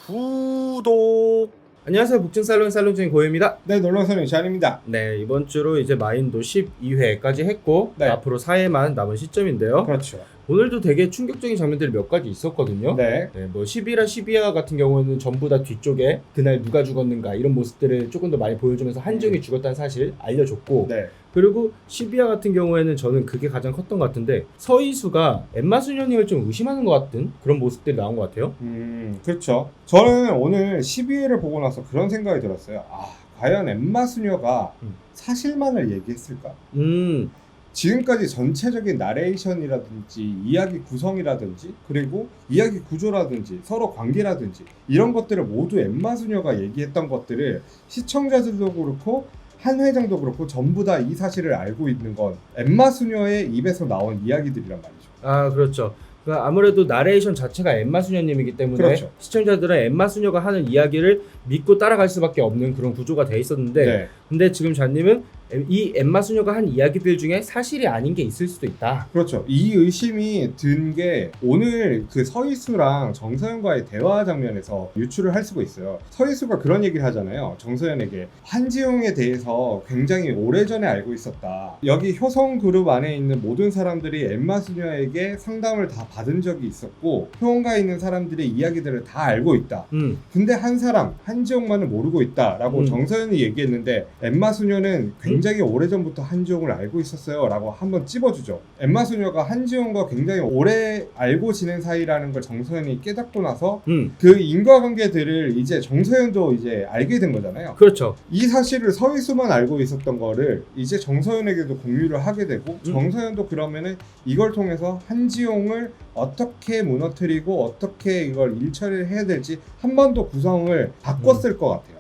구독. 안녕하세요. 북진 살롱 살롱쟁이 고혜입니다. 네, 놀러서는 샤입니다. 네, 이번 주로 이제 마인도 12회까지 했고 네. 앞으로 4회만 남은 시점인데요. 그렇죠. 오늘도 되게 충격적인 장면들이 몇 가지 있었거든요. 네. 뭐 11화, 12화 같은 경우는 전부 다 뒤쪽에 그날 누가 죽었는가 이런 모습들을 조금 더 많이 보여주면서 한지웅이 죽었다는 사실 알려줬고, 네. 그리고 12화 같은 경우에는 저는 그게 가장 컸던 것 같은데 서희수가 엠마 수녀님을 좀 의심하는 것 같은 그런 모습들이 나온 것 같아요. 그렇죠. 저는 오늘 12회를 보고 나서 그런 생각이 들었어요. 과연 엠마 수녀가 사실만을 얘기했을까? 지금까지 전체적인 나레이션이라든지 이야기 구성이라든지 그리고 이야기 구조라든지 서로 관계라든지 이런 것들을 모두 엠마 수녀가 얘기했던 것들을 시청자들도 그렇고 한 회장도 그렇고 전부 다 이 사실을 알고 있는 건 엠마 수녀의 입에서 나온 이야기들이란 말이죠. 그렇죠. 그러니까 아무래도 나레이션 자체가 엠마 수녀님이기 때문에 그렇죠. 시청자들은 엠마 수녀가 하는 이야기를 믿고 따라갈 수밖에 없는 그런 구조가 돼 있었는데, 네. 근데 지금 잔님은 이 엠마 수녀가 한 이야기들 중에 사실이 아닌 게 있을 수도 있다. 그렇죠. 이 의심이 든 게 오늘 그 서희수랑 정서연과의 대화 장면에서 유추를 할 수가 있어요. 서희수가 그런 얘기를 하잖아요. 정서연에게 한지웅에 대해서 굉장히 오래전에 알고 있었다. 여기 효성 그룹 안에 있는 모든 사람들이 엠마 수녀에게 상담을 다 받은 적이 있었고 효원가에 있는 사람들의 이야기들을 다 알고 있다. 근데 한 사람 한지웅만은 모르고 있다라고 정서연이 얘기했는데 엠마 수녀는 굉장히 오래전부터 한지웅을 알고 있었어요 라고 한번 찝어주죠. 엠마 수녀가 한지웅과 굉장히 오래 알고 지낸 사이라는 걸 정서연이 깨닫고 나서 그 인과관계들을 이제 정서연도 이제 알게 된 거잖아요. 그렇죠. 이 사실을 서희수만 알고 있었던 거를 이제 정서연에게도 공유를 하게 되고 정서연도 그러면은 이걸 통해서 한지웅을 어떻게 무너뜨리고 어떻게 이걸 일처리를 해야 될지 한 번 더 구성을 바꿨을 것 같아요.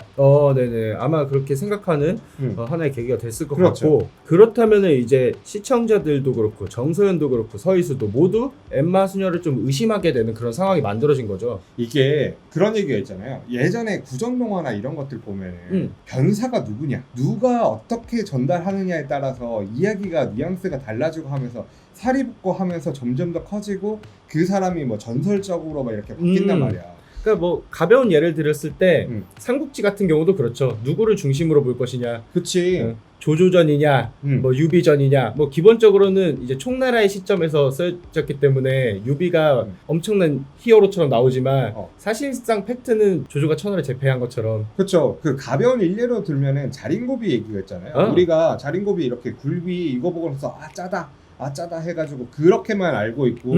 네네. 아마 그렇게 생각하는 하나의 계기가 됐을 것 그렇죠. 같고, 그렇다면은 이제 시청자들도 그렇고 정서연도 그렇고 서희수도 모두 엠마 수녀를 좀 의심하게 되는 그런 상황이 만들어진 거죠. 이게 그런 얘기가 있잖아요. 예전에 구전동화나 이런 것들 보면은 변사가 누구냐, 누가 어떻게 전달하느냐에 따라서 이야기가 뉘앙스가 달라지고 하면서 살이 붙고 하면서 점점 더 커지고 그 사람이 뭐 전설적으로 막 이렇게 바뀐단 말이야. 그러니까 뭐 가벼운 예를 들었을 때 삼국지 같은 경우도 그렇죠. 누구를 중심으로 볼 것이냐. 그치. 조조전이냐, 뭐 유비전이냐. 뭐 기본적으로는 이제 총나라의 시점에서 쓰여졌기 때문에 유비가 엄청난 히어로처럼 나오지만 사실상 팩트는 조조가 천하를 제패한 것처럼. 그렇죠. 그 가벼운 일례로 들면은 자린고비 얘기가 있잖아요. 우리가 자린고비 이렇게 굴비 이거 보고 나서 짜다 해가지고 그렇게만 알고 있고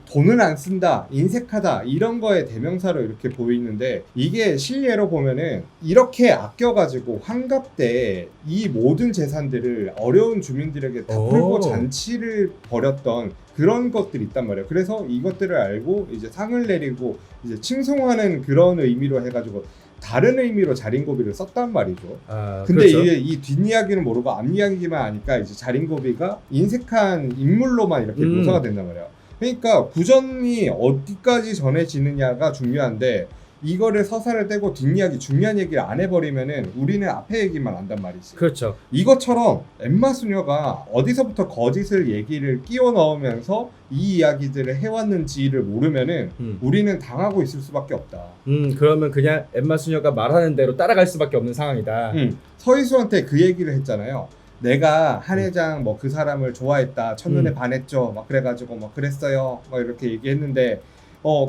돈을 안 쓴다, 인색하다 이런 거에 대명사로 이렇게 보이는데 이게 실례로 보면은 이렇게 아껴가지고 환갑 때 이 모든 재산들을 어려운 주민들에게 다 풀고 잔치를 벌였던 그런 것들이 있단 말이에요. 그래서 이것들을 알고 이제 상을 내리고 이제 칭송하는 그런 의미로 해가지고 다른 의미로 자린고비를 썼단 말이죠. 근데 그렇죠. 이게 이 뒷이야기는 모르고 앞이야기만 아니까 이제 자린고비가 인색한 인물로만 이렇게 묘사가 된단 말이에요. 그러니까 구전이 어디까지 전해지느냐가 중요한데 이거를 서사를 떼고 뒷이야기 중요한 얘기를 안 해버리면은 우리는 앞에 얘기만 안단 말이지. 그렇죠. 이것처럼 엠마 수녀가 어디서부터 거짓을 얘기를 끼워 넣으면서 이 이야기들을 해왔는지를 모르면은 우리는 당하고 있을 수밖에 없다. 그러면 그냥 엠마 수녀가 말하는 대로 따라갈 수밖에 없는 상황이다. 서희수한테 그 얘기를 했잖아요. 내가 한 회장 뭐 그 사람을 좋아했다, 첫눈에 반했죠, 막 그래가지고 막 그랬어요, 막 이렇게 얘기했는데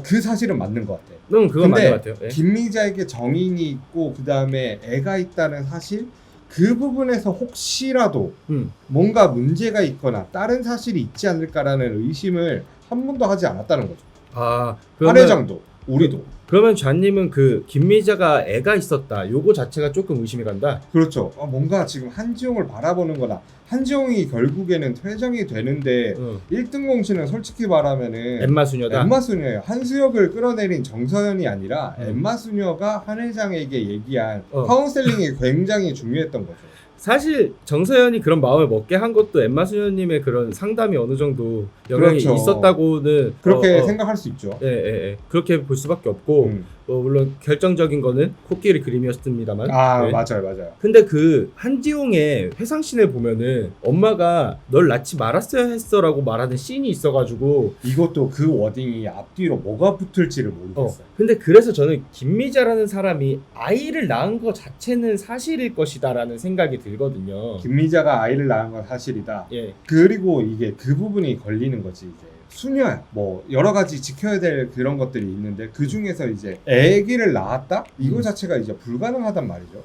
그 사실은 맞는 것 같아. 그건 맞는 것 같아요. 네. 김미자에게 정인이 있고 그 다음에 애가 있다는 사실, 그 부분에서 혹시라도 뭔가 문제가 있거나 다른 사실이 있지 않을까라는 의심을 한 번도 하지 않았다는 거죠. 한 회장도 우리도. 그러면 좌님은 그 김미자가 애가 있었다 요거 자체가 조금 의심이 간다. 그렇죠. 뭔가 지금 한지웅을 바라보는 거나 한지웅이 결국에는 퇴장이 되는데 1등 공신은 솔직히 말하면은 엠마 수녀다. 엠마 수녀예요. 한수역을 끌어내린 정서연이 아니라 엠마 수녀가 한 회장에게 얘기한 카운셀링이 굉장히 중요했던 거죠. 사실 정서연이 그런 마음을 먹게 한 것도 엠마 수녀님의 그런 상담이 어느 정도 영향이 그렇죠. 있었다고는 그렇게 생각할 수 있죠. 그렇게 볼 수밖에 없고 물론 결정적인 거는 코끼리 그림이었습니다만. 아, 네. 맞아요. 근데 그 한지용의 회상씬을 보면은 엄마가 널 낳지 말았어야 했어라고 말하는 씬이 있어가지고 이것도 그 워딩이 앞뒤로 뭐가 붙을지를 모르겠어요. 근데 그래서 저는 김미자라는 사람이 아이를 낳은 거 자체는 사실일 것이다라는 생각이 들거든요. 김미자가 아이를 낳은 건 사실이다. 예. 그리고 이게 그 부분이 걸리는 거지. 이제 수녀야. 뭐 여러 가지 지켜야 될 그런 것들이 있는데 그 중에서 이제 아기를 낳았다? 이거 자체가 이제 불가능하단 말이죠.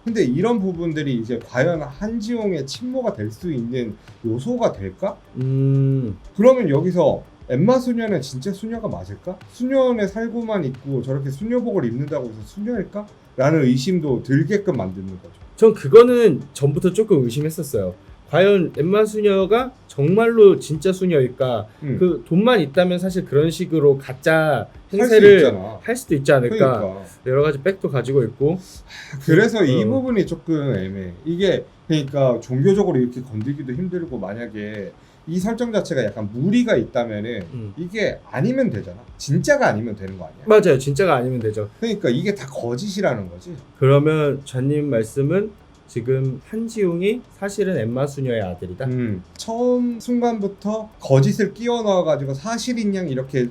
근데 이런 부분들이 이제 과연 한지용의 친모가 될 수 있는 요소가 될까? 그러면 여기서 엠마 수녀는 진짜 수녀가 맞을까? 수녀원에 살고만 있고 저렇게 수녀복을 입는다고 해서 수녀일까? 라는 의심도 들게끔 만드는 거죠. 전 그거는 전부터 조금 의심했었어요. 과연 엠마 수녀가 정말로 진짜 수녀일까? 그 돈만 있다면 사실 그런 식으로 가짜 행세를 할 수도 있지 않을까? 그러니까. 여러 가지 백도 가지고 있고. 그래서 이 부분이 조금 애매해. 이게 그러니까 종교적으로 이렇게 건들기도 힘들고 만약에 이 설정 자체가 약간 무리가 있다면은 이게 아니면 되잖아. 진짜가 아니면 되는 거 아니야? 맞아요. 진짜가 아니면 되죠. 그러니까 이게 다 거짓이라는 거지. 그러면 좌님 말씀은 지금 한지용이 사실은 엠마 수녀의 아들이다? 처음 순간부터 거짓을 끼워 넣어가지고 사실인 양 이렇게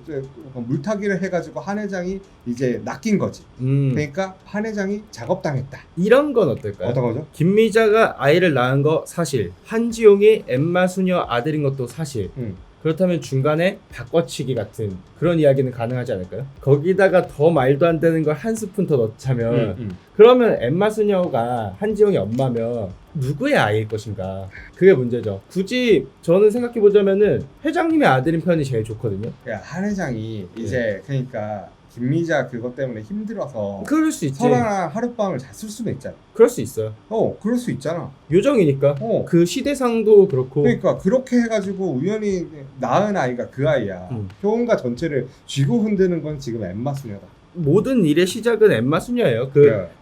물타기를 해가지고 한 회장이 이제 낚인 거지. 그러니까 한 회장이 작업당했다. 이런 건 어떨까요? 어떤 거죠? 김미자가 아이를 낳은 거 사실, 한지용이 엠마 수녀 아들인 것도 사실. 그렇다면 중간에 바꿔치기 같은 그런 이야기는 가능하지 않을까요? 거기다가 더 말도 안 되는 걸 한 스푼 더 넣자면 그러면 엠마 수녀가 한지용의 엄마면 누구의 아이일 것인가? 그게 문제죠. 굳이 저는 생각해보자면은 회장님의 아들인 편이 제일 좋거든요. 한 회장이 이제 그러니까 김미자 그것 때문에 힘들어서 그럴 수 있지. 설아랑 하룻밤을 잤을 수도 있잖아. 그럴 수 있어요. 그럴 수 있잖아. 요정이니까. 그 시대상도 그렇고. 그러니까 그렇게 해가지고 우연히 낳은 아이가 그 아이야. 효은가 전체를 쥐고 흔드는 건 지금 엠마 수녀다. 모든 일의 시작은 엠마 수녀예요.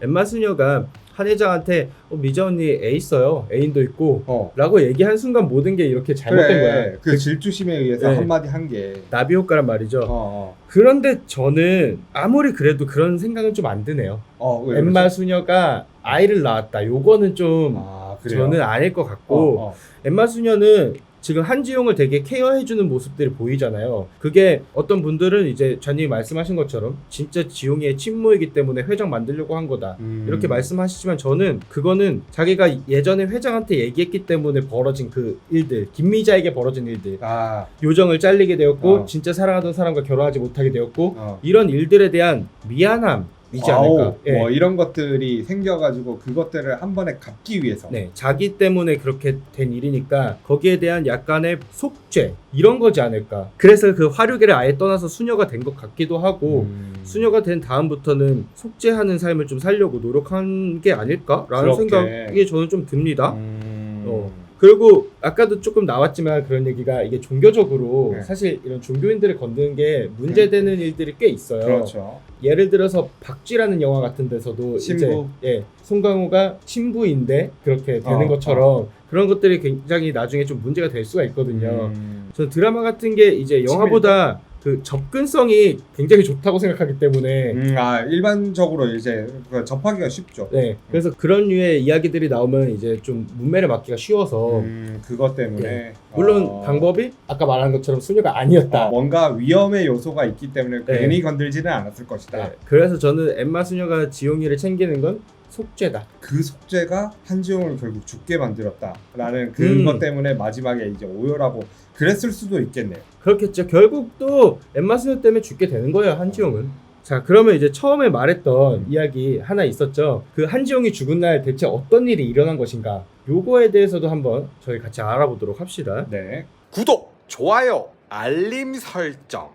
엠마 수녀가 한 회장한테 미자 언니 애 있어요. 애인도 있고 라고 얘기한 순간 모든 게 이렇게 잘못된 거야. 그 질투심에 의해서 한마디 한 게 나비 효과란 말이죠. 그런데 저는 아무리 그래도 그런 생각은 좀 안 드네요. 엠마 수녀가 아이를 낳았다. 요거는 좀 저는 아닐 것 같고 엠마 수녀는 지금 한지용을 되게 케어해주는 모습들이 보이잖아요. 그게 어떤 분들은 이제 좌님이 말씀하신 것처럼 진짜 지용이의 친모이기 때문에 회장 만들려고 한 거다. 이렇게 말씀하시지만 저는 그거는 자기가 예전에 회장한테 얘기했기 때문에 벌어진 그 일들, 김미자에게 벌어진 일들, 요정을 잘리게 되었고 진짜 사랑하던 사람과 결혼하지 못하게 되었고 이런 일들에 대한 미안함 이지 않을까. 뭐 이런 것들이 생겨가지고 그것들을 한 번에 갚기 위해서. 네, 자기 때문에 그렇게 된 일이니까 거기에 대한 약간의 속죄 이런 거지 않을까. 그래서 그 화류계를 아예 떠나서 수녀가 된 것 같기도 하고 수녀가 된 다음부터는 속죄하는 삶을 좀 살려고 노력한 게 아닐까라는 생각이 저는 좀 듭니다. 그리고 아까도 조금 나왔지만 그런 얘기가 이게 종교적으로 사실 이런 종교인들을 건드는 게 문제되는 일들이 꽤 있어요. 그렇죠. 예를 들어서 박쥐라는 영화 같은 데서도 신부. 이제 송강호가 신부인데 그렇게 되는 것처럼 그런 것들이 굉장히 나중에 좀 문제가 될 수가 있거든요. 저는 드라마 같은 게 이제 영화보다 그 접근성이 굉장히 좋다고 생각하기 때문에 일반적으로 이제 접하기가 쉽죠. 네, 그래서 그런 류의 이야기들이 나오면 이제 좀 문매를 맞기가 쉬워서 그것 때문에 물론 방법이 아까 말한 것처럼 수녀가 아니었다. 뭔가 위험의 요소가 있기 때문에 괜히 건들지는 않았을 것이다. 그래서 저는 엠마 수녀가 지용이를 챙기는 건 속죄다. 그 속죄가 한지용을 결국 죽게 만들었다라는 그것 때문에 마지막에 이제 오열하고 그랬을 수도 있겠네요. 그렇겠죠. 결국 또 엠마 수녀 때문에 죽게 되는 거예요, 한지용은. 자, 그러면 이제 처음에 말했던 이야기 하나 있었죠. 그 한지용이 죽은 날 대체 어떤 일이 일어난 것인가? 요거에 대해서도 한번 저희 같이 알아보도록 합시다. 네. 구독, 좋아요, 알림 설정.